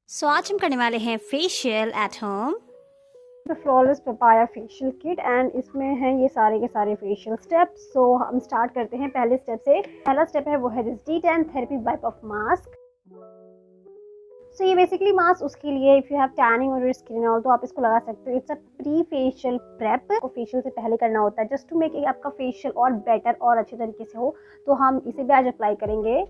आज हम करने वाले हैं facial at home. The flawless papaya facial kit and इसमें हैं ये सारे के सारे फेशियल स्टेप्स। सो हम स्टार्ट करते हैं पहले स्टेप से। पहला स्टेप है वो है this D10 therapy wipe off mask. So ये बेसिकली मास्क उसके लिए इफ़ यू हैव टैनिंग और योर स्किन ऑल तो आप इसको लगा सकते हो। It's a pre facial prep को फेशियल से पहले करना होता है जस्ट टू मेक आपका फेशियल और बेटर और अच्छे तरीके से हो। तो हम इसे भी आज अप्लाई करेंगे।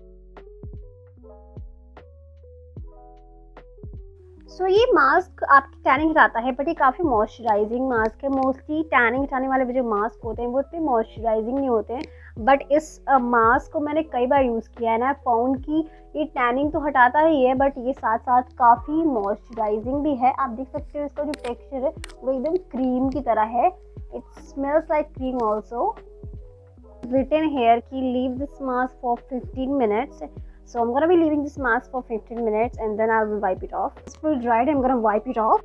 सो ये मास्क आपकी टैनिंग हटाता है बट ये काफ़ी मॉइस्चराइजिंग मास्क है। मोस्टली टैनिंग हटाने वाले जो मास्क होते हैं वो इतने मॉइस्चराइजिंग नहीं होते हैं बट इस मास्क को मैंने कई बार यूज़ किया है ना, फाउंड कि ये टैनिंग तो हटाता ही है बट ये साथ साथ काफ़ी मॉइस्चराइजिंग भी है। आप देख सकते हो इसका जो टेक्सचर है वो एकदम क्रीम की तरह है। It smells like cream also. written here कि leave this mask for 15 minutes. So I'm gonna be leaving this mask for 15 minutes and then I will wipe it off. It's full dried. I'm gonna wipe it off.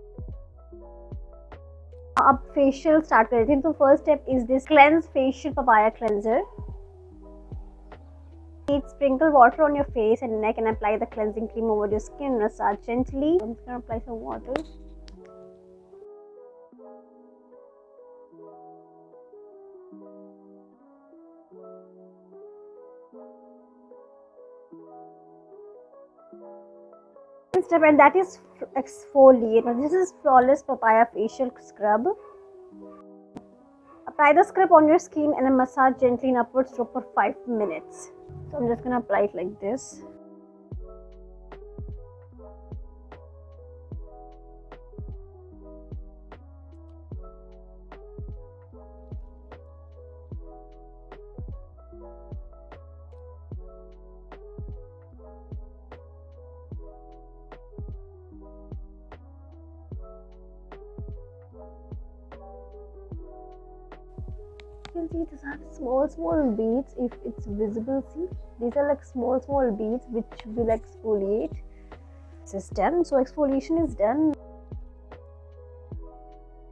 अब facial start करते हैं। तो first step is this cleanse facial papaya cleanser. Sprinkle water on your face and neck and apply the cleansing cream over your skin. Massage gently. I'm just gonna apply some water. Step and that is exfoliate. Now this is flawless papaya facial scrub. Apply the scrub on your skin and then massage gently in upward stroke for 5 minutes. So I'm just gonna apply it like this. You can see these are small beads if it's visible. See, these are like small beads which will exfoliate. This is done. So exfoliation is done.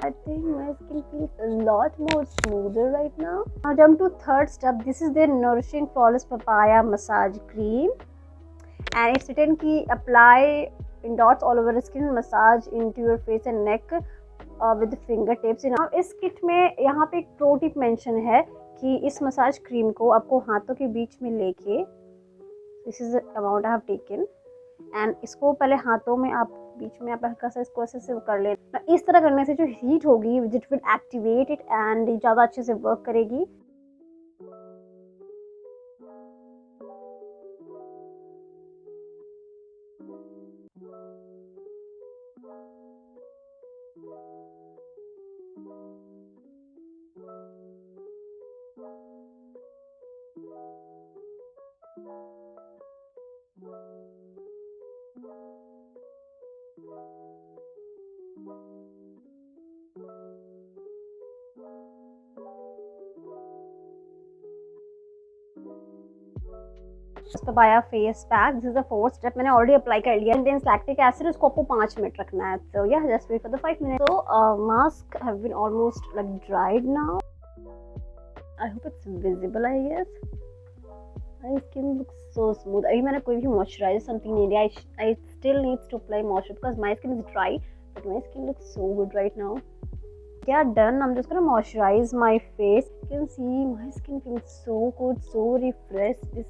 I think my skin feels a lot more smoother right now. Now jump to third step. This is their nourishing flawless papaya massage cream and it's written ki apply in dots all over the skin, massage into your face and neck with finger tips. इस kit में यहाँ पे एक pro tip mention है कि इस massage cream को आपको हाथों के बीच में लेके, this is amount I have taken, and इसको पहले हाथों में आप बीच में आप हल्का सा इसको ऐसे से कर लेना। इस तरह करने से जो हीट होगी it will activate it and ज़्यादा अच्छे से वर्क करेगी। Papaya face pack, this is the fourth step. मैंने ऑलरेडी अप्लाई कर लिया। कंटेन्स लैक्टिक एसिड, उसको आपको 5 मिनट रखना है। तो या just wait for the 5 minute. तो mask have been almost like dried now. I hope it's visible. I guess my skin looks so smooth. अभी मैंने कोई भी मॉइस्चराइजर समथिंग नहीं लिया। I still needs to apply moisture because my skin is dry but my skin looks so good right now. Yeah, done. I'm just gonna moisturize my face. You can see my skin feels so good, so refreshed.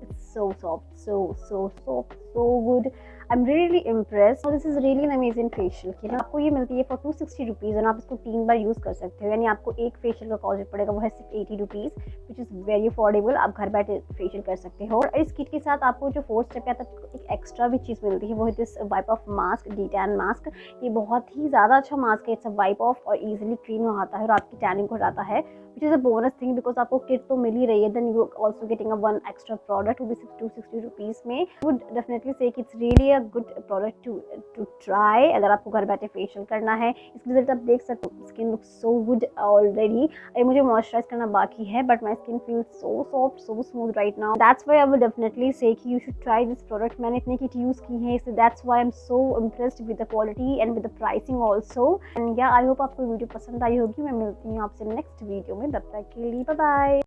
It's so soft, so soft, so good. I'm really impressed. So this is really an amazing facial kit. आपको ये मिलती है for 260 rupees और आप इसको 3 बार use कर सकते हो। यानी आपको एक फेशियल का कॉस्ट पड़ेगा वो है सिर्फ 80 rupees, which is very affordable. आप घर बैठे फेशियल कर सकते हो। और इस किट के साथ आपको जो फोर्थ स्टेप आता है एक एक्स्ट्रा भी चीज़ मिलती है वो है this wipe off mask, D10 mask. ये बहुत ही ज़्यादा अच्छा मास्क है। इट्स अ वाइप ऑफ और ईजिली क्लीन हो आता है और आपकी टैनिंग को हटाता है, which is a bonus thing because आपको किट तो मिल ही रही है, then you also getting a one extra product वो भी सिर्फ 260 रुपीज़ में। would definitely say कि it's really a good product to try अगर आपको घर बैठे फेशियल करना है। इसके रिजल्ट आप देख सकते हो। Skin looks so good already. अभी मुझे मॉइस्चराइज करना बाकी है but my skin feels so soft, so smooth right now. That's why I will definitely से कि you should try this product. मैंने इतनी किट यूज़ की है इसलिए that's why I am so impressed with the quality and with the pricing also. And या I hope आपको video पसंद आई होगी। मैं मिलती हूँ आपसे नेक्स्ट वीडियो में, तब तक के लिए बाय बाय।